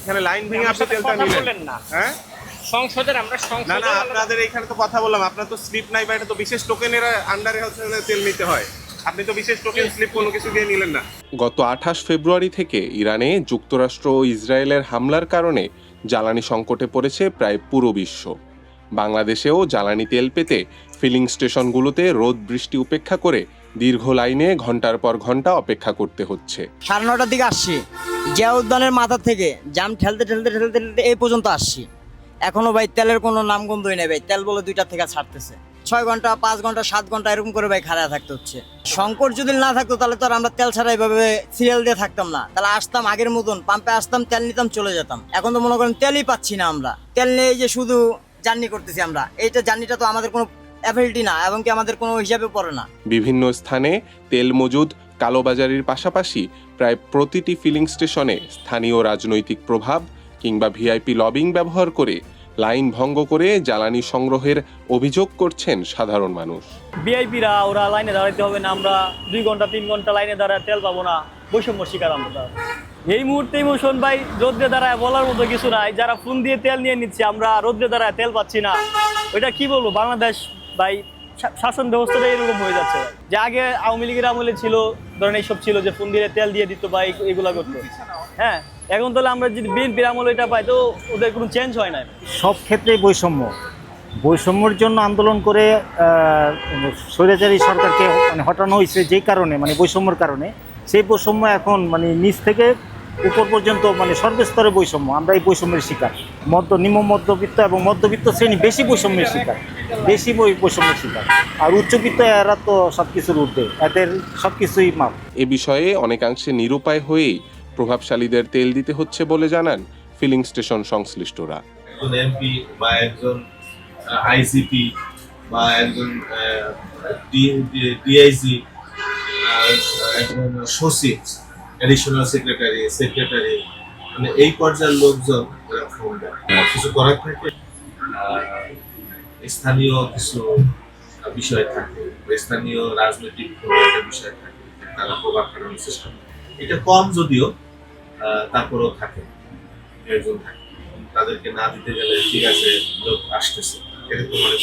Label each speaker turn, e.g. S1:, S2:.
S1: এখানে লাইন ভেঙে আপনি তেলটা নিলেন
S2: না
S1: হ্যাঁ
S2: সংসদের আমরা
S1: না না আপনাদের এখানে তো কথা বললাম আপনার তো স্লিপ নাই বা এটা তো বিশেষ টোকেনের আন্ডারে হচ্ছে তেল নিতে হয় আপনি তো বিশেষ টোকেন স্লিপ কোনো কিছু দিয়ে নিলেন না। গত 28 ফেব্রুয়ারি থেকে ইরানে যুক্তরাষ্ট্র ও ইসরায়েলের হামলার কারণে জ্বালানি সংকটে পড়েছে প্রায় পুরো বিশ্ব। বাংলাদেশেও জ্বালানি তেল পেতে ফিলিং স্টেশনগুলোতে রোদ বৃষ্টি উপেক্ষা করে দীর্ঘ লাইনে ঘন্টার পর ঘন্টা অপেক্ষা করতে হচ্ছে।
S3: 9:30টার দিকে আসছি, জিয়া উদ্যানের মাথা থেকে জাম ঠেলতে ঠেলতে ঠেলতে ঠেলতে এই পর্যন্ত আসছি। এখনো ভাই তেলের কোনো নামগন্ধই নেই ভাই, তেল বলে 2টা থেকে ছাড়তেছে। 6 ঘন্টা 5 ঘন্টা 7 ঘন্টা এরকম করে ভাই খাড়া থাকতে হচ্ছে। সংকট যদি না থাকতো তাহলে তো আর আমরা তেল ছাড়া এইভাবে সিরিয়াল দিয়ে থাকতাম না, তাহলে আসতাম আগের মতন পাম্পে আসতাম, তেল নিতাম, চলে যেতাম। এখন তো মনে করেন তেলই পাচ্ছি না, আমরা তেল নিয়ে যে শুধু জার্নি করতেছি আমরা, এইটা জার্নিটা তো আমাদের কোনো অ্যাবিলিটি না এবং কি আমাদের কোনো হিসাবে পড়ে না।
S1: বিভিন্ন স্থানে তেল মজুদ কালোবাজারির পাশাপাশি প্রায় প্রতিটি ফিলিং স্টেশনে স্থানীয় রাজনৈতিক প্রভাব কিংবা ভিআইপি লবিং ব্যবহার করে লাইন ভঙ্গ করে জ্বালানি সংগ্রহের অভিযোগ করছেন সাধারণ মানুষ।
S4: ভিআইপিরা ওরা লাইনে দাঁড়াইতে হবে না, আমরা 2 ঘন্টা 3 ঘন্টা লাইনে দাঁড়ায় তেল পাবো না, বৈষম্য শিকার আমরা। এই মুহূর্তে ইমোশন ভাই রোদ্রে দাঁড়ায় বলার মতো কিছু নাই, যারা ফোন দিয়ে তেল নিয়ে নিচ্ছে আমরা রোদ্রে দাঁড়ায় তেল পাচ্ছি না, ওইটা কি বলবো। বাংলাদেশ ভাই শাসন ব্যবস্থাটা এরকম হয়ে যাচ্ছে যে আগে আওয়ামী লীগের আমলে ছিল ধরেন এইসব ছিল যে ফোন দিয়ে তেল দিয়ে দিত বা এগুলা করতো, হ্যাঁ এখন তাহলে আমরা যদি বিএনপির আমলে এটা পাই তো ওদের কোনো চেঞ্জ হয় না।
S5: সব ক্ষেত্রেই বৈষম্যের জন্য আন্দোলন করে স্বৈরাচারী সরকারকে মানে হটানো হয়েছে যেই কারণে, মানে বৈষম্যের কারণে। সেই বৈষম্য এখন মানে নিচ থেকে উপর পর্যন্ত মানে সর্বস্তরে বৈষম্য, আমরা এই বৈষম্যের শিকার। নিম্ন মধ্যবিত্ত এবং মধ্যবিত্ত শ্রেণী বেশি বৈষম্যের শিকার, বৈষম্যের শিকার। আর উচ্চবিত্ত এরা তো সব কিছুর ঊর্ধ্বে, এদের সব কিছুই মাপ।
S1: এ বিষয়ে অনেকাংশে নিরুপায় হয়েই প্রভাবশালীদের তেল দিতে হচ্ছে বলে জানান ফিলিং স্টেশন সংশ্লিষ্টরা।
S6: একজন এমপি বা একজন আইজিপি বা একজন ডিআইজি, একজন সচিব, অ্যাডিশনাল সেক্রেটারি, মানে এই পর্যায়ের লোকজন ফোন দেয়। কিছু করার থাকে স্থানীয় কিছু বিষয় থাকে, স্থানীয় রাজনৈতিক একটা বিষয় থাকে, তারা প্রভাব খাটানোর চেষ্টা করে। এটা কম যদিও, তারপরেও থাকে, একজন থাকে, তাদেরকে না দিতে গেলে ঠিক আছে লোক আসতেছে, এটা তো মনে